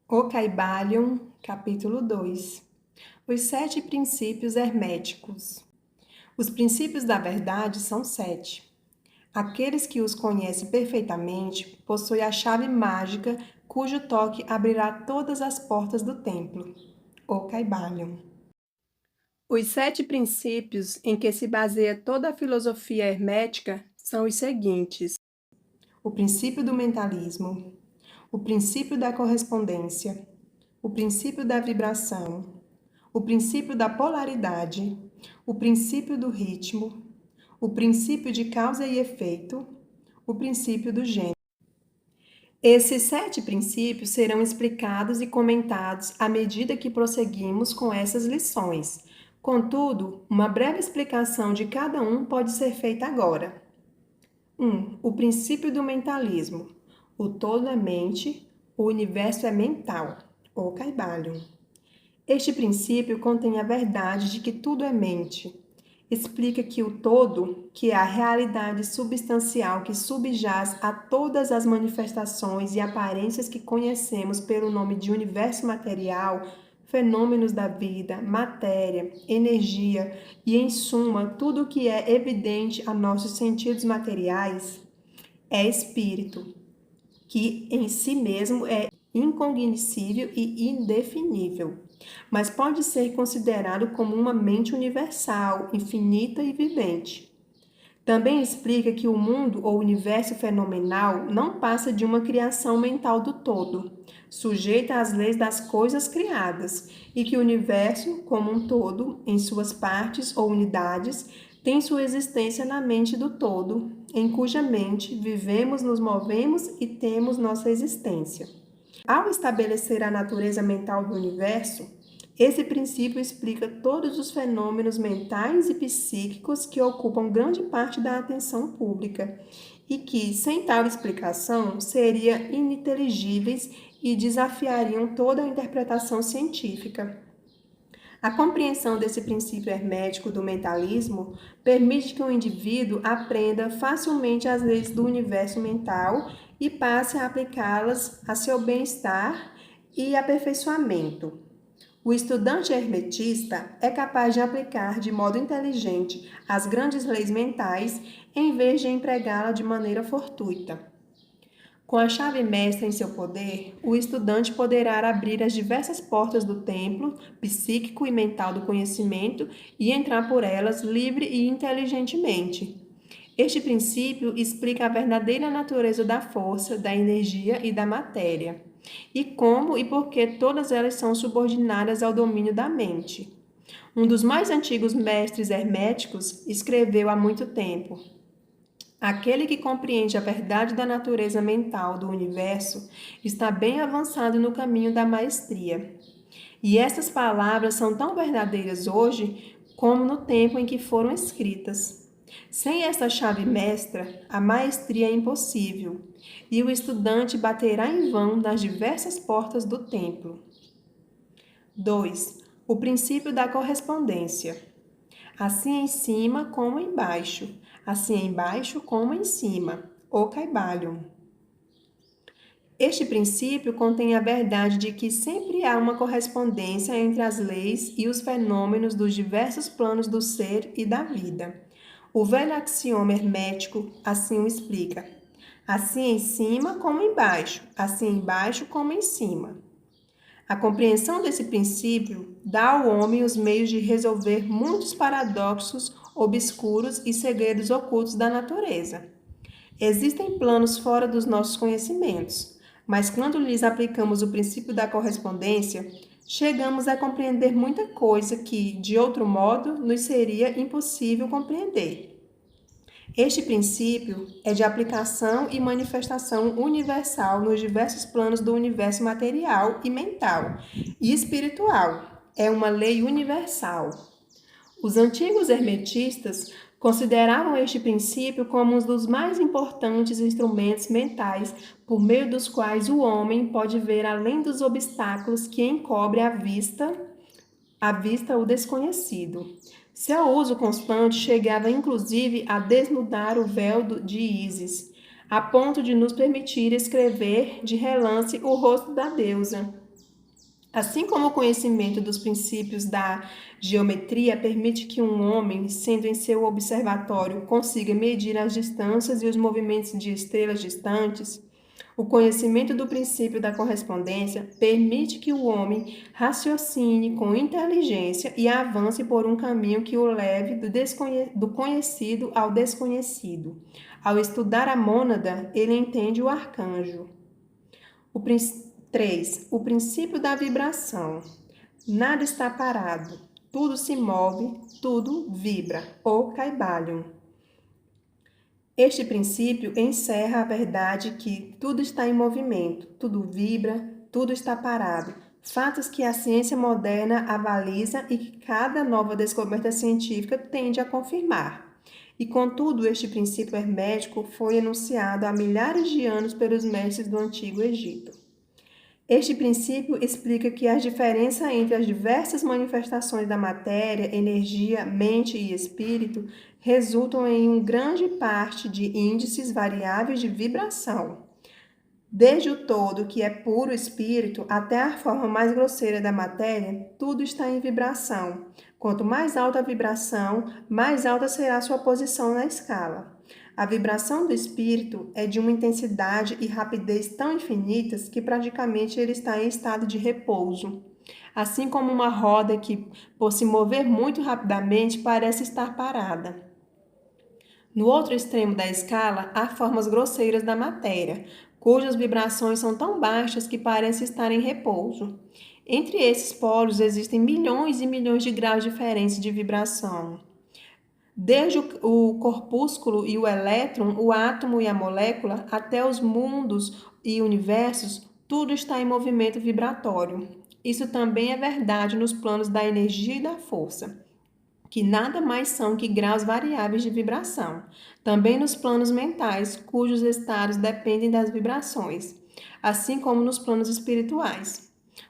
O Caibalion, capítulo 2. Os 7 princípios herméticos. Os princípios da verdade são 7. Aqueles que os conhecem perfeitamente possuem a chave mágica cujo toque abrirá todas as portas do templo. O Caibalion. Os 7 princípios em que se baseia toda a filosofia hermética são os seguintes: o princípio do mentalismo, o princípio da correspondência, o princípio da vibração, o princípio da polaridade, o princípio do ritmo, o princípio de causa e efeito, o princípio do gênero. Esses 7 princípios serão explicados e comentados à medida que prosseguimos com essas lições. Contudo, uma breve explicação de cada um pode ser feita agora. 1. O princípio do mentalismo. O todo é mente, o universo é mental. O Caibalion. Este princípio contém a verdade de que tudo é mente. Explica que o todo, que é a realidade substancial que subjaz a todas as manifestações e aparências que conhecemos pelo nome de universo material, fenômenos da vida, matéria, energia e, em suma, tudo o que é evidente a nossos sentidos materiais, é espírito, que em si mesmo é incognoscível e indefinível, mas pode ser considerado como uma mente universal, infinita e vivente. Também explica que o mundo ou universo fenomenal não passa de uma criação mental do todo, sujeita às leis das coisas criadas, e que o universo, como um todo, em suas partes ou unidades, tem sua existência na mente do todo, em cuja mente vivemos, nos movemos e temos nossa existência. Ao estabelecer a natureza mental do universo, esse princípio explica todos os fenômenos mentais e psíquicos que ocupam grande parte da atenção pública e que, sem tal explicação, seriam ininteligíveis e desafiariam toda a interpretação científica. A compreensão desse princípio hermético do mentalismo permite que o indivíduo aprenda facilmente as leis do universo mental e passe a aplicá-las a seu bem-estar e aperfeiçoamento. O estudante hermetista é capaz de aplicar de modo inteligente as grandes leis mentais em vez de empregá-la de maneira fortuita. Com a chave mestra em seu poder, o estudante poderá abrir as diversas portas do templo psíquico e mental do conhecimento e entrar por elas livre e inteligentemente. Este princípio explica a verdadeira natureza da força, da energia e da matéria, e como e por que todas elas são subordinadas ao domínio da mente. Um dos mais antigos mestres herméticos escreveu há muito tempo: aquele que compreende a verdade da natureza mental do universo está bem avançado no caminho da maestria. E essas palavras são tão verdadeiras hoje como no tempo em que foram escritas. Sem esta chave mestra, a maestria é impossível, e o estudante baterá em vão nas diversas portas do templo. 2. O princípio da correspondência. Assim em cima como embaixo, assim embaixo como em cima. O Caibalion. Este princípio contém a verdade de que sempre há uma correspondência entre as leis e os fenômenos dos diversos planos do ser e da vida. O velho axioma hermético assim o explica: assim em cima como embaixo, assim embaixo como em cima. A compreensão desse princípio dá ao homem os meios de resolver muitos paradoxos obscuros e segredos ocultos da natureza. Existem planos fora dos nossos conhecimentos, mas quando lhes aplicamos o princípio da correspondência, chegamos a compreender muita coisa que, de outro modo, nos seria impossível compreender. Este princípio é de aplicação e manifestação universal nos diversos planos do universo material e mental e espiritual. É uma lei universal. Os antigos hermetistas consideravam este princípio como um dos mais importantes instrumentos mentais por meio dos quais o homem pode ver além dos obstáculos que encobrem à vista o desconhecido. Seu uso constante chegava inclusive a desnudar o véu de Ísis, a ponto de nos permitir escrever de relance o rosto da deusa. Assim como o conhecimento dos princípios da geometria permite que um homem, sendo em seu observatório, consiga medir as distâncias e os movimentos de estrelas distantes, o conhecimento do princípio da correspondência permite que o homem raciocine com inteligência e avance por um caminho que o leve do conhecido ao desconhecido. Ao estudar a mônada, ele entende o arcanjo. 3. O princípio da vibração. Nada está parado, tudo se move, tudo vibra. O Kybalion. Este princípio encerra a verdade que tudo está em movimento, tudo vibra, tudo está parado. Fatos que a ciência moderna avaliza e que cada nova descoberta científica tende a confirmar. E contudo, este princípio hermético foi enunciado há milhares de anos pelos mestres do Antigo Egito. Este princípio explica que a diferença entre as diversas manifestações da matéria, energia, mente e espírito resultam em grande parte de índices variáveis de vibração. Desde o todo, que é puro espírito, até a forma mais grosseira da matéria, tudo está em vibração. Quanto mais alta a vibração, mais alta será a sua posição na escala. A vibração do espírito é de uma intensidade e rapidez tão infinitas que praticamente ele está em estado de repouso. Assim como uma roda que, por se mover muito rapidamente, parece estar parada. No outro extremo da escala, há formas grosseiras da matéria, cujas vibrações são tão baixas que parecem estar em repouso. Entre esses polos existem milhões e milhões de graus diferentes de vibração. Desde o corpúsculo e o elétron, o átomo e a molécula, até os mundos e universos, tudo está em movimento vibratório. Isso também é verdade nos planos da energia e da força, que nada mais são que graus variáveis de vibração. Também nos planos mentais, cujos estados dependem das vibrações, assim como nos planos espirituais.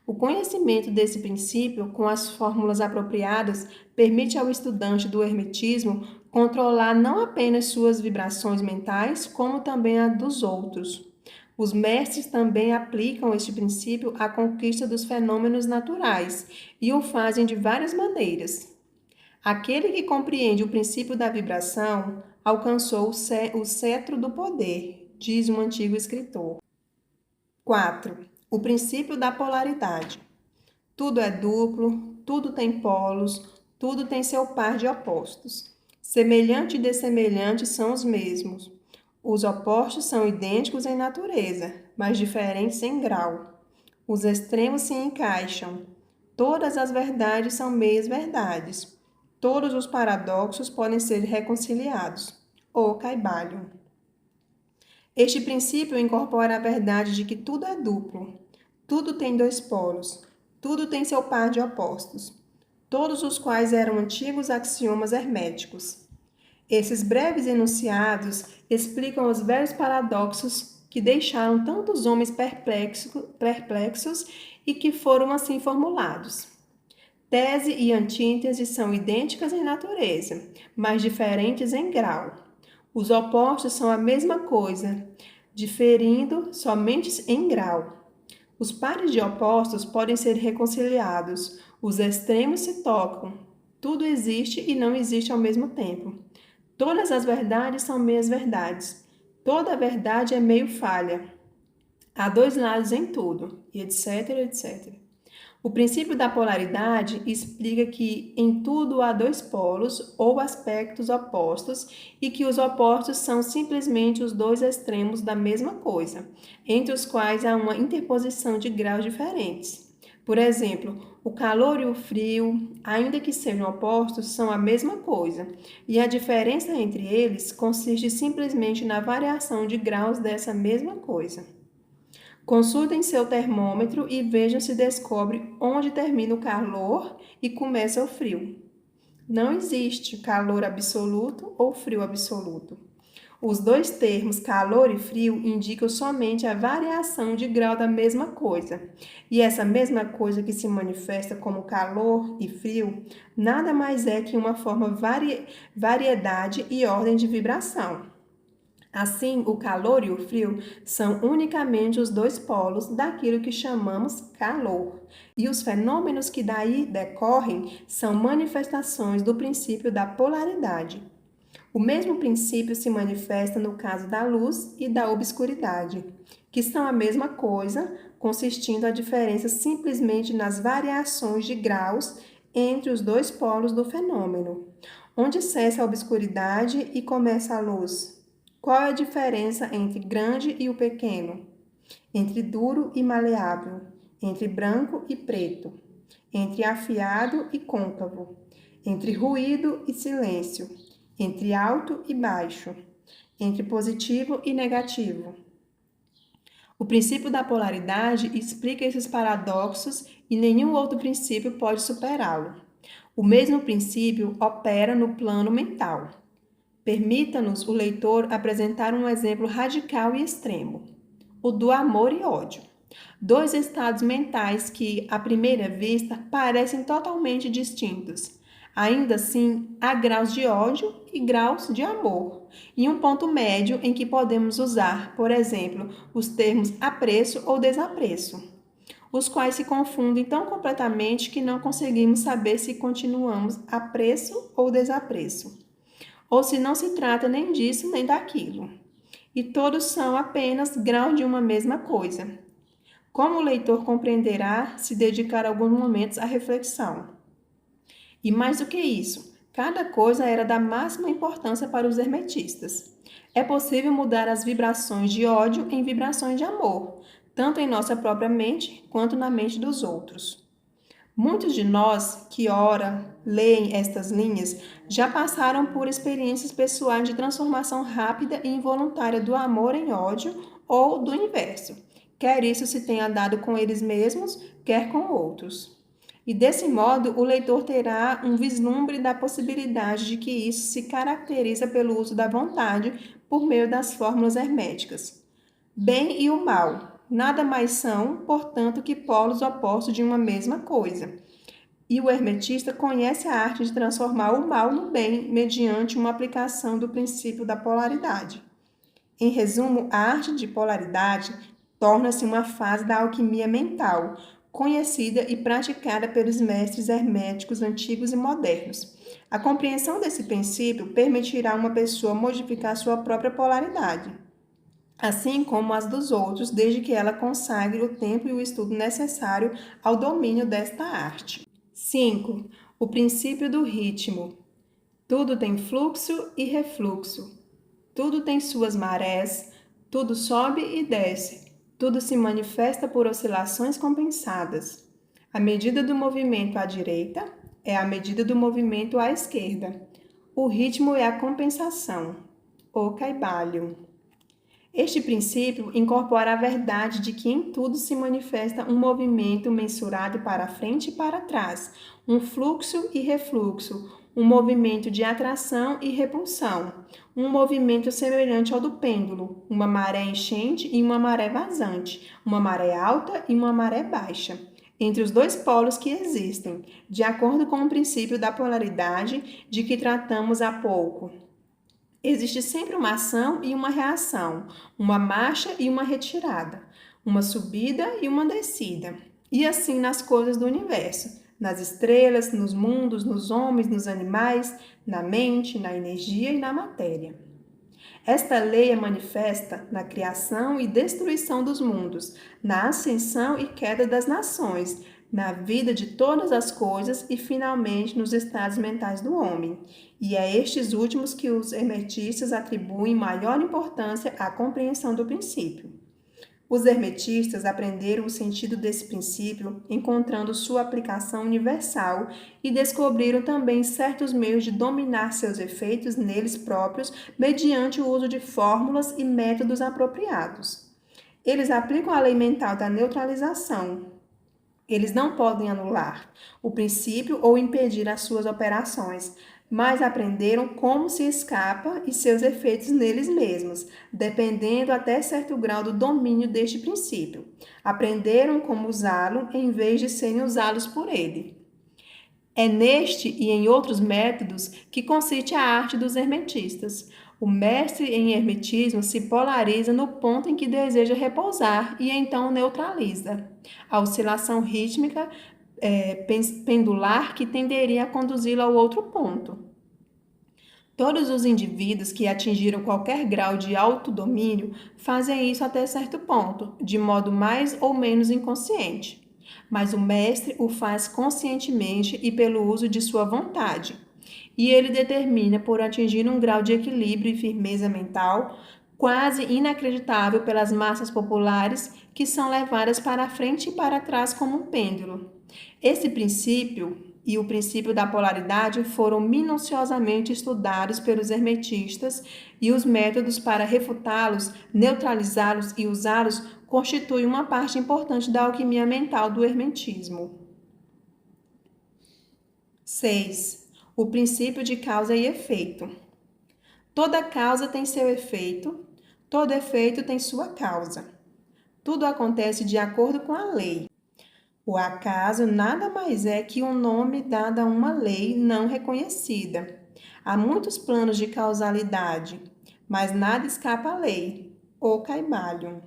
O conhecimento desse princípio, com as fórmulas apropriadas, permite ao estudante do hermetismo controlar não apenas suas vibrações mentais, como também a dos outros. Os mestres também aplicam este princípio à conquista dos fenômenos naturais e o fazem de várias maneiras. Aquele que compreende o princípio da vibração alcançou o cetro do poder, diz um antigo escritor. 4. O princípio da polaridade. Tudo é duplo, tudo tem polos, tudo tem seu par de opostos. Semelhante e dessemelhante são os mesmos. Os opostos são idênticos em natureza, mas diferentes em grau. Os extremos se encaixam. Todas as verdades são meias-verdades. Todos os paradoxos podem ser reconciliados. O Kybalion. Este princípio incorpora a verdade de que tudo é duplo, tudo tem dois polos, tudo tem seu par de opostos, todos os quais eram antigos axiomas herméticos. Esses breves enunciados explicam os velhos paradoxos que deixaram tantos homens perplexos e que foram assim formulados. Tese e antítese são idênticas em natureza, mas diferentes em grau. Os opostos são a mesma coisa, diferindo somente em grau. Os pares de opostos podem ser reconciliados, os extremos se tocam. Tudo existe e não existe ao mesmo tempo. Todas as verdades são meias verdades. Toda verdade é meio falha. Há dois lados em tudo, e etc, etc. O princípio da polaridade explica que em tudo há dois polos ou aspectos opostos e que os opostos são simplesmente os dois extremos da mesma coisa, entre os quais há uma interposição de graus diferentes. Por exemplo, o calor e o frio, ainda que sejam opostos, são a mesma coisa, e a diferença entre eles consiste simplesmente na variação de graus dessa mesma coisa. Consultem seu termômetro e vejam se descobre onde termina o calor e começa o frio. Não existe calor absoluto ou frio absoluto. Os dois termos calor e frio indicam somente a variação de grau da mesma coisa. E essa mesma coisa que se manifesta como calor e frio nada mais é que uma forma variedade e ordem de vibração. Assim, o calor e o frio são unicamente os dois polos daquilo que chamamos calor, e os fenômenos que daí decorrem são manifestações do princípio da polaridade. O mesmo princípio se manifesta no caso da luz e da obscuridade, que são a mesma coisa, consistindo a diferença simplesmente nas variações de graus entre os dois polos do fenômeno. Onde cessa a obscuridade e começa a luz? Qual é a diferença entre grande e o pequeno? Entre duro e maleável? Entre branco e preto? Entre afiado e côncavo? Entre ruído e silêncio? Entre alto e baixo? Entre positivo e negativo? O princípio da polaridade explica esses paradoxos e nenhum outro princípio pode superá-lo. O mesmo princípio opera no plano mental. Permita-nos, o leitor, apresentar um exemplo radical e extremo: o do amor e ódio. Dois estados mentais que, à primeira vista, parecem totalmente distintos. Ainda assim, há graus de ódio e graus de amor, e um ponto médio em que podemos usar, por exemplo, os termos apreço ou desapreço, os quais se confundem tão completamente que não conseguimos saber se continuamos apreço ou desapreço, ou se não se trata nem disso nem daquilo. E todos são apenas grau de uma mesma coisa. Como o leitor compreenderá se dedicar alguns momentos à reflexão? E mais do que isso, cada coisa era da máxima importância para os hermetistas. É possível mudar as vibrações de ódio em vibrações de amor, tanto em nossa própria mente quanto na mente dos outros. Muitos de nós que ora leem estas linhas já passaram por experiências pessoais de transformação rápida e involuntária do amor em ódio ou do inverso, quer isso se tenha dado com eles mesmos, quer com outros. E desse modo, o leitor terá um vislumbre da possibilidade de que isso se caracteriza pelo uso da vontade por meio das fórmulas herméticas. Bem e o mal nada mais são, portanto, que polos opostos de uma mesma coisa. E o hermetista conhece a arte de transformar o mal no bem mediante uma aplicação do princípio da polaridade. Em resumo, a arte de polaridade torna-se uma fase da alquimia mental, conhecida e praticada pelos mestres herméticos antigos e modernos. A compreensão desse princípio permitirá a uma pessoa modificar sua própria polaridade, assim como as dos outros, desde que ela consagre o tempo e o estudo necessário ao domínio desta arte. 5. O princípio do ritmo. Tudo tem fluxo e refluxo. Tudo tem suas marés, tudo sobe e desce, tudo se manifesta por oscilações compensadas. A medida do movimento à direita é a medida do movimento à esquerda. O ritmo é a compensação, o Kybalion. Este princípio incorpora a verdade de que em tudo se manifesta um movimento mensurado para frente e para trás, um fluxo e refluxo, um movimento de atração e repulsão, um movimento semelhante ao do pêndulo, uma maré enchente e uma maré vazante, uma maré alta e uma maré baixa, entre os dois polos que existem, de acordo com o princípio da polaridade de que tratamos há pouco. Existe sempre uma ação e uma reação, uma marcha e uma retirada, uma subida e uma descida. E assim nas coisas do universo, nas estrelas, nos mundos, nos homens, nos animais, na mente, na energia e na matéria. Esta lei é manifesta na criação e destruição dos mundos, na ascensão e queda das nações, na vida de todas as coisas e, finalmente, nos estados mentais do homem. E é estes últimos que os hermetistas atribuem maior importância à compreensão do princípio. Os hermetistas aprenderam o sentido desse princípio encontrando sua aplicação universal e descobriram também certos meios de dominar seus efeitos neles próprios mediante o uso de fórmulas e métodos apropriados. Eles aplicam a lei mental da neutralização. Eles não podem anular o princípio ou impedir as suas operações, mas aprenderam como se escapa e seus efeitos neles mesmos, dependendo até certo grau do domínio deste princípio. Aprenderam como usá-lo em vez de serem usados por ele. É neste e em outros métodos que consiste a arte dos hermetistas. O mestre em hermetismo se polariza no ponto em que deseja repousar e então neutraliza a oscilação rítmica pendular que tenderia a conduzi-lo ao outro ponto. Todos os indivíduos que atingiram qualquer grau de autodomínio fazem isso até certo ponto, de modo mais ou menos inconsciente. Mas o mestre o faz conscientemente e pelo uso de sua vontade. E ele determina por atingir um grau de equilíbrio e firmeza mental quase inacreditável pelas massas populares que são levadas para frente e para trás como um pêndulo. Esse princípio e o princípio da polaridade foram minuciosamente estudados pelos hermetistas e os métodos para refutá-los, neutralizá-los e usá-los constituem uma parte importante da alquimia mental do hermetismo. 6. O princípio de causa e efeito. Toda causa tem seu efeito, todo efeito tem sua causa. Tudo acontece de acordo com a lei. O acaso nada mais é que um nome dado a uma lei não reconhecida. Há muitos planos de causalidade, mas nada escapa à lei, ou Caibalion.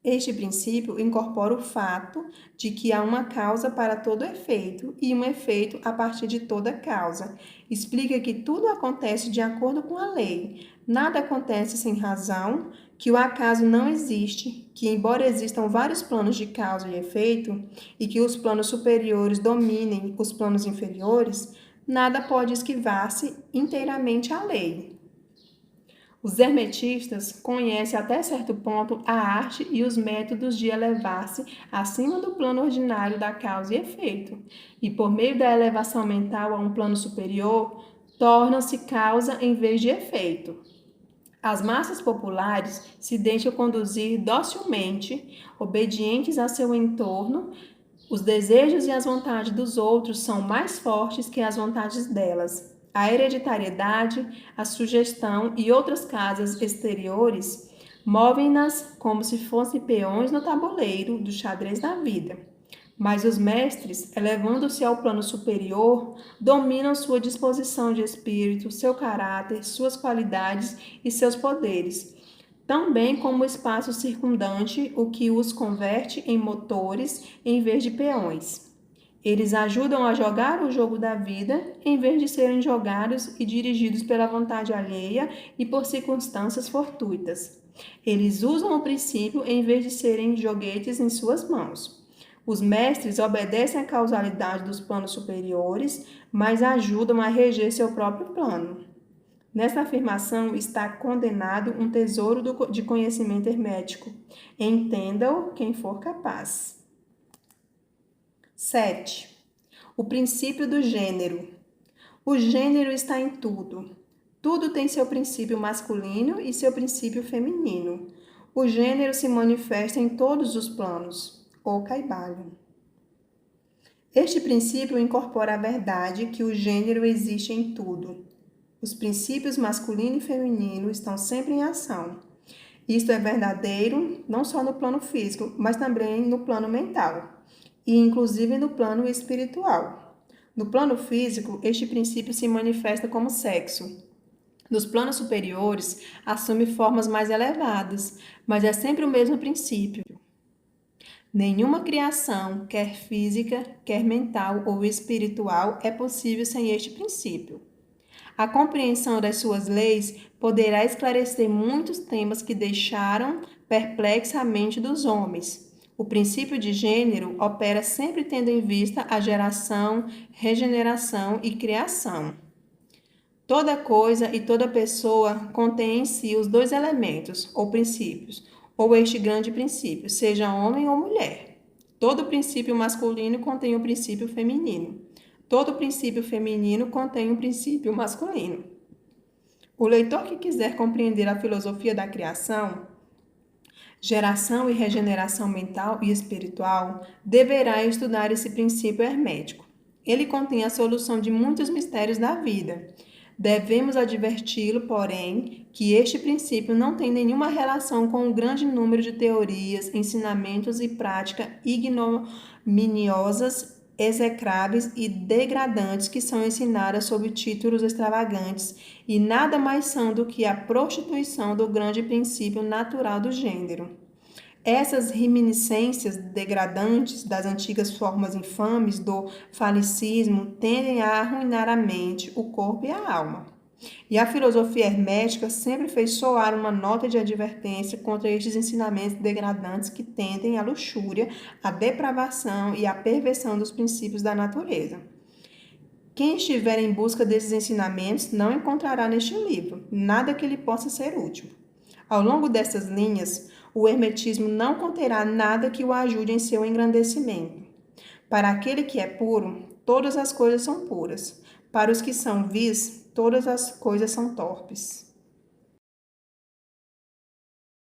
Este princípio incorpora o fato de que há uma causa para todo efeito e um efeito a partir de toda causa. Explica que tudo acontece de acordo com a lei, nada acontece sem razão, que o acaso não existe, que embora existam vários planos de causa e efeito e que os planos superiores dominem os planos inferiores, nada pode esquivar-se inteiramente à lei. Os hermetistas conhecem até certo ponto a arte e os métodos de elevar-se acima do plano ordinário da causa e efeito, e por meio da elevação mental a um plano superior, tornam-se causa em vez de efeito. As massas populares se deixam conduzir docilmente, obedientes a seu entorno. Os desejos e as vontades dos outros são mais fortes que as vontades delas. A hereditariedade, a sugestão e outras causas exteriores movem-nas como se fossem peões no tabuleiro do xadrez da vida. Mas os mestres, elevando-se ao plano superior, dominam sua disposição de espírito, seu caráter, suas qualidades e seus poderes, tão bem como o espaço circundante, o que os converte em motores em vez de peões. Eles ajudam a jogar o jogo da vida, em vez de serem jogados e dirigidos pela vontade alheia e por circunstâncias fortuitas. Eles usam o princípio em vez de serem joguetes em suas mãos. Os mestres obedecem à causalidade dos planos superiores, mas ajudam a reger seu próprio plano. Nesta afirmação está condenado um tesouro de conhecimento hermético. Entenda-o quem for capaz. 7. O princípio do gênero. O gênero está em tudo. Tudo tem seu princípio masculino e seu princípio feminino. O gênero se manifesta em todos os planos, ou Caibalion. Este princípio incorpora a verdade que o gênero existe em tudo. Os princípios masculino e feminino estão sempre em ação. Isto é verdadeiro não só no plano físico, mas também no plano mental e inclusive no plano espiritual. No plano físico, este princípio se manifesta como sexo. Nos planos superiores, assume formas mais elevadas, mas é sempre o mesmo princípio. Nenhuma criação, quer física, quer mental ou espiritual, é possível sem este princípio. A compreensão das suas leis poderá esclarecer muitos temas que deixaram perplexa a mente dos homens. O princípio de gênero opera sempre tendo em vista a geração, regeneração e criação. Toda coisa e toda pessoa contém em si os dois elementos, ou princípios, ou este grande princípio, seja homem ou mulher. Todo princípio masculino contém o princípio feminino. Todo princípio feminino contém um princípio masculino. O leitor que quiser compreender a filosofia da criação, geração e regeneração mental e espiritual, deverá estudar esse princípio hermético. Ele contém a solução de muitos mistérios da vida. Devemos adverti-lo, porém, que este princípio não tem nenhuma relação com o grande número de teorias, ensinamentos e práticas ignominiosas execráveis e degradantes que são ensinadas sob títulos extravagantes e nada mais são do que a prostituição do grande princípio natural do gênero. Essas reminiscências degradantes das antigas formas infames do falicismo tendem a arruinar a mente, o corpo e a alma. E a filosofia hermética sempre fez soar uma nota de advertência contra estes ensinamentos degradantes que tendem à luxúria, à depravação e à perversão dos princípios da natureza. Quem estiver em busca desses ensinamentos não encontrará neste livro nada que lhe possa ser útil. Ao longo dessas linhas, o hermetismo não conterá nada que o ajude em seu engrandecimento. Para aquele que é puro, todas as coisas são puras. Para os que são vis, todas as coisas são torpes.